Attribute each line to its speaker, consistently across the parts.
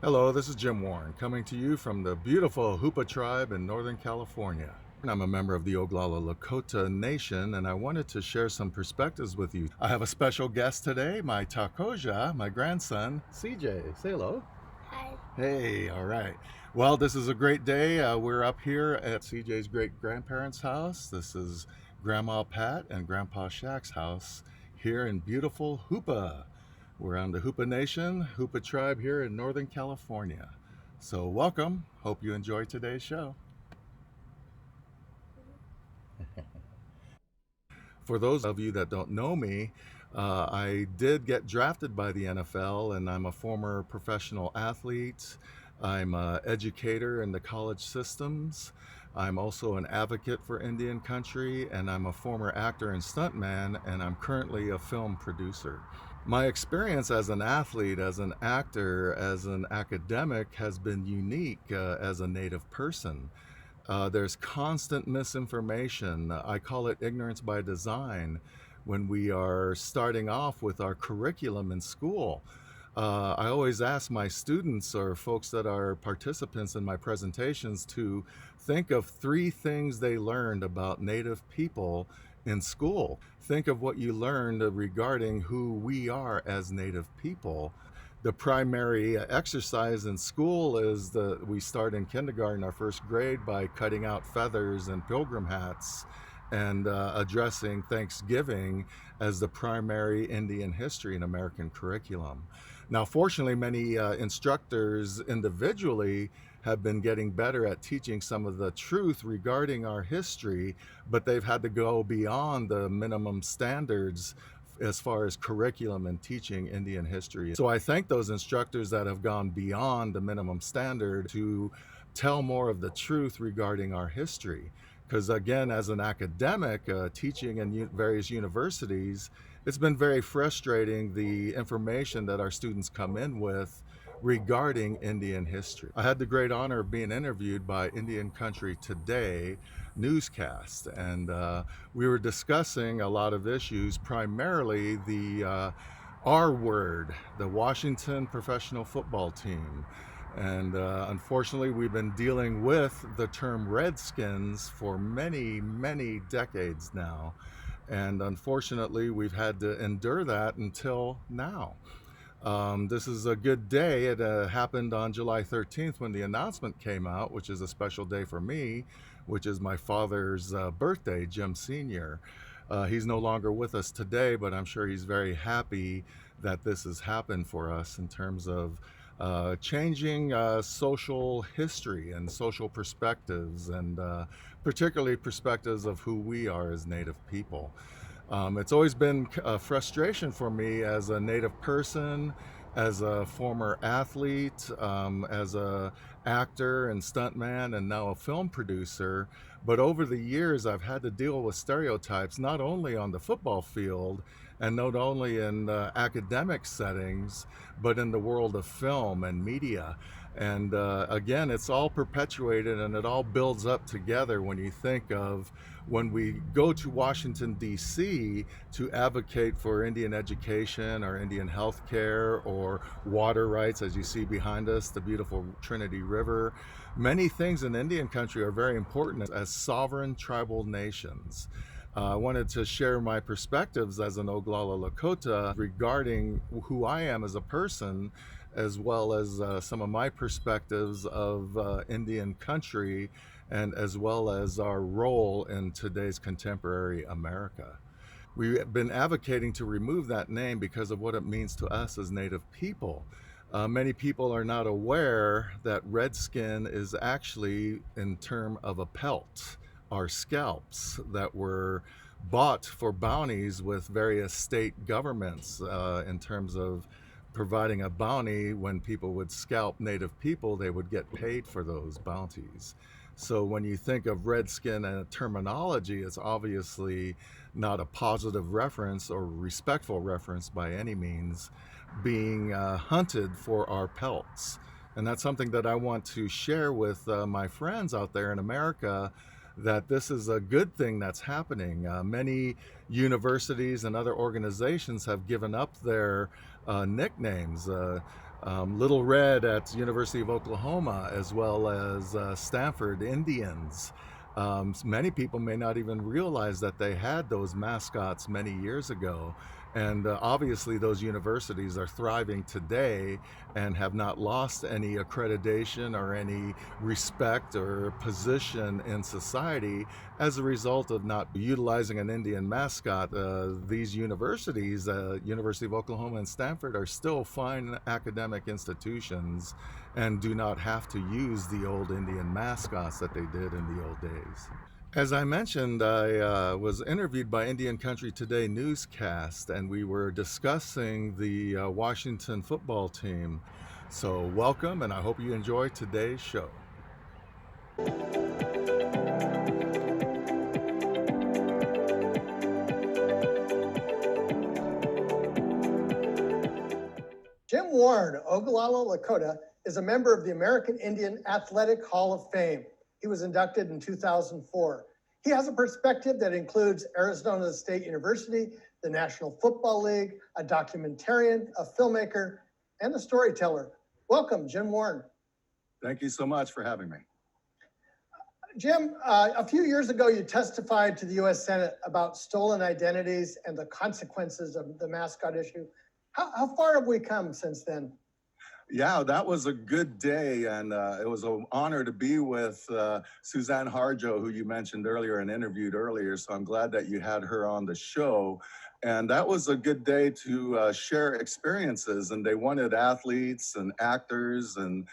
Speaker 1: Hello, this is Jim Warne coming to you from the beautiful Hoopa tribe in Northern California. I'm a member of the Oglala Lakota Nation, and I wanted to share some perspectives with you. I have a special guest today, my Takoja, my grandson, CJ. Say hello.
Speaker 2: Hi.
Speaker 1: Hey, all right. Well, this is a great day. We're up here at CJ's great grandparents' house. This is Grandma Pat and Grandpa Shaq's house here in beautiful Hoopa. We're on the Hoopa Nation, Hoopa tribe here in Northern California. So, welcome. Hope you enjoy today's show. For those of you that don't know me, I did get drafted by the NFL, and I'm a former professional athlete. I'm an educator in the college systems. I'm also an advocate for Indian country, and I'm a former actor and stuntman, and I'm currently a film producer. My experience as an athlete, as an actor, as an academic has been unique as a Native person. There's constant misinformation. I call it ignorance by design when we are starting off with our curriculum in school. I always ask my students or folks that are participants in my presentations to think of three things they learned about Native people in school. Think of what you learned regarding who we are as Native people. The primary exercise in school is we start in kindergarten, our first grade, by cutting out feathers and pilgrim hats and addressing Thanksgiving as the primary Indian history and American curriculum. Now, fortunately, many instructors individually have been getting better at teaching some of the truth regarding our history, but they've had to go beyond the minimum standards as far as curriculum and teaching Indian history. So I thank those instructors that have gone beyond the minimum standard to tell more of the truth regarding our history. Because again, as an academic teaching in various universities, it's been very frustrating the information that our students come in with regarding Indian history. I had the great honor of being interviewed by Indian Country Today newscast, and we were discussing a lot of issues, primarily the R word, the Washington professional football team. And unfortunately, we've been dealing with the term Redskins for many, many decades now. And unfortunately, we've had to endure that until now. This is a good day. It happened on July 13th when the announcement came out, which is a special day for me, which is my father's birthday, Jim Sr. He's no longer with us today, but I'm sure he's very happy that this has happened for us in terms of changing social history and social perspectives, and particularly perspectives of who we are as Native people. It's always been a frustration for me as a Native person, as a former athlete, as a actor and stuntman, and now a film producer. But over the years, I've had to deal with stereotypes, not only on the football field and not only in academic settings, but in the world of film and media. And again, it's all perpetuated and it all builds up together when you think of when we go to Washington, D.C. to advocate for Indian education or Indian health care or water rights, as you see behind us, the beautiful Trinity River. Many things in Indian country are very important as sovereign tribal nations. I wanted to share my perspectives as an Oglala Lakota regarding who I am as a person, as well as some of my perspectives of Indian country, and as well as our role in today's contemporary America. We've been advocating to remove that name because of what it means to us as Native people. Many people are not aware that redskin is actually in term of a pelt, our scalps that were bought for bounties with various state governments in terms of providing a bounty. When people would scalp Native people, they would get paid for those bounties. So when you think of redskin and a terminology, it's obviously not a positive reference or respectful reference by any means, being hunted for our pelts. And that's something that I want to share with my friends out there in America, that this is a good thing that's happening. Many universities and other organizations have given up their nicknames. Little Red at University of Oklahoma, as well as Stanford Indians. Many people may not even realize that they had those mascots many years ago. And obviously, those universities are thriving today and have not lost any accreditation or any respect or position in society as a result of not utilizing an Indian mascot. These universities, University of Oklahoma and Stanford, are still fine academic institutions and do not have to use the old Indian mascots that they did in the old days. As I mentioned, I was interviewed by Indian Country Today newscast, and we were discussing the Washington football team. So, welcome, and I hope you enjoy today's show.
Speaker 2: Jim Warne, Oglala, Lakota, is a member of the American Indian Athletic Hall of Fame. He was inducted in 2004. He has a perspective that includes Arizona State University, the National Football League, a documentarian, a filmmaker, and a storyteller. Welcome, Jim Warne.
Speaker 1: Thank you so much for having me.
Speaker 2: Jim, a few years ago, you testified to the U.S. Senate about stolen identities and the consequences of the mascot issue. How far have we come since then?
Speaker 1: Yeah, that was a good day, and it was an honor to be with Suzanne Harjo, who you mentioned earlier and interviewed earlier, so I'm glad that you had her on the show. And that was a good day to share experiences, and they wanted athletes and actors and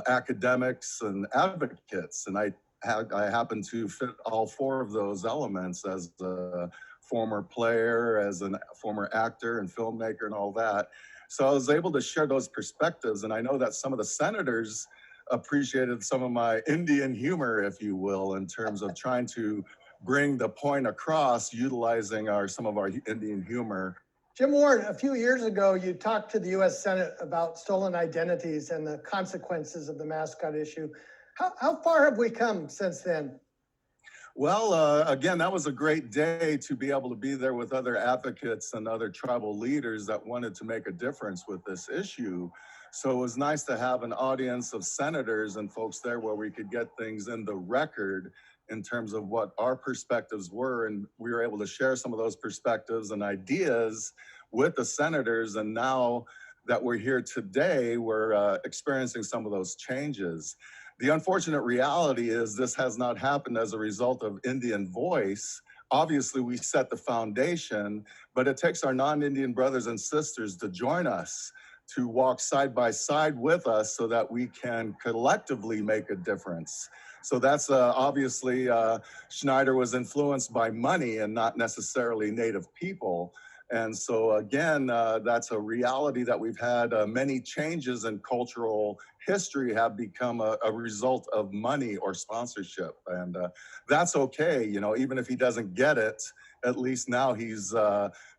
Speaker 1: academics and advocates, and I happen to fit all four of those elements as a former player, as a former actor and filmmaker and all that. So I was able to share those perspectives. And I know that some of the senators appreciated some of my Indian humor, if you will, in terms of trying to bring the point across utilizing some of our Indian humor.
Speaker 2: Jim Warne, a few years ago, you talked to the U.S. Senate about stolen identities and the consequences of the mascot issue. How far have we come since then?
Speaker 1: Well, again, that was a great day to be able to be there with other advocates and other tribal leaders that wanted to make a difference with this issue. So it was nice to have an audience of senators and folks there where we could get things in the record in terms of what our perspectives were. And we were able to share some of those perspectives and ideas with the senators. And now that we're here today, we're experiencing some of those changes. The unfortunate reality is this has not happened as a result of Indian voice. Obviously, we set the foundation, but it takes our non-Indian brothers and sisters to join us, to walk side by side with us so that we can collectively make a difference. So that's obviously, Schneider was influenced by money and not necessarily Native people. And so again, that's a reality that we've had. Many changes in cultural history have become a result of money or sponsorship. And that's okay, you know, even if he doesn't get it, at least now he's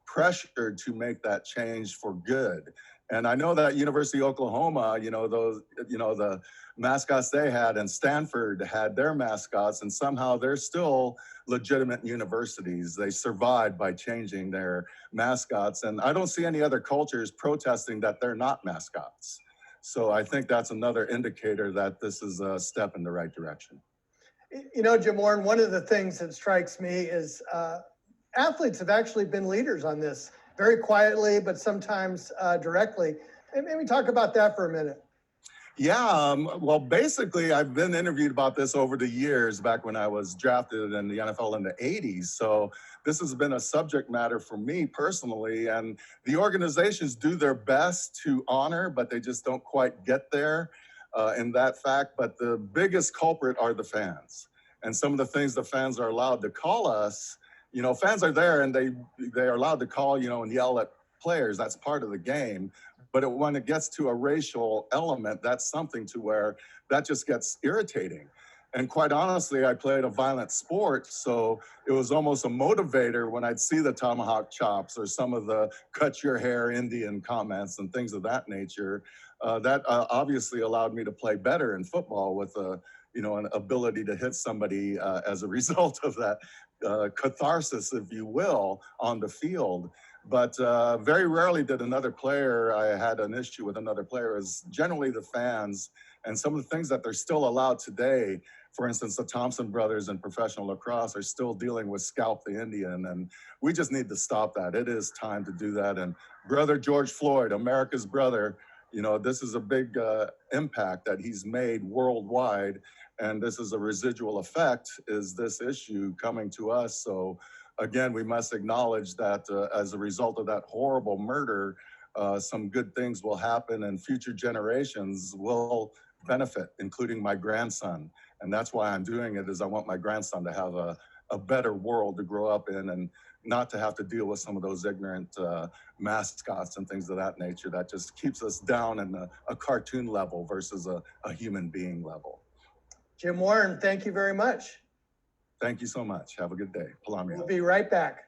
Speaker 1: pressured to make that change for good. And I know that University of Oklahoma, the mascots they had, and Stanford had their mascots, and somehow they're still legitimate universities. They survived by changing their mascots. And I don't see any other cultures protesting that they're not mascots. So I think that's another indicator that this is a step in the right direction.
Speaker 2: You know, Jim Warne, one of the things that strikes me is athletes have actually been leaders on this, very quietly, but sometimes directly. And maybe talk about that for a minute.
Speaker 1: Yeah, well, basically, I've been interviewed about this over the years, back when I was drafted in the NFL in the 80s. So this has been a subject matter for me personally. And the organizations do their best to honor, but they just don't quite get there in that fact. But the biggest culprit are the fans. And some of the things the fans are allowed to call us, you know, fans are there and they are allowed to call, you know, and yell at players. That's part of the game. But when it gets to a racial element, that's something to where that just gets irritating. And quite honestly, I played a violent sport, so it was almost a motivator when I'd see the tomahawk chops or some of the cut your hair Indian comments and things of that nature. That obviously allowed me to play better in football with an ability to hit somebody as a result of that catharsis, if you will, on the field. But very rarely did another player, I had an issue with another player, is generally the fans and some of the things that they're still allowed today. For instance, the Thompson brothers in professional lacrosse are still dealing with Scalp the Indian, and we just need to stop that. It is time to do that. And brother George Floyd, America's brother, you know, this is a big impact that he's made worldwide, and this is a residual effect, is this issue coming to us. So again, we must acknowledge that as a result of that horrible murder, some good things will happen and future generations will benefit, including my grandson. And that's why I'm doing it, is I want my grandson to have a better world to grow up in, and not to have to deal with some of those ignorant mascots and things of that nature that just keeps us down in a cartoon level versus a human being level.
Speaker 2: Jim Warne, thank you very much.
Speaker 1: Thank you so much. Have a good day. Pilamaya.
Speaker 2: We'll be right back.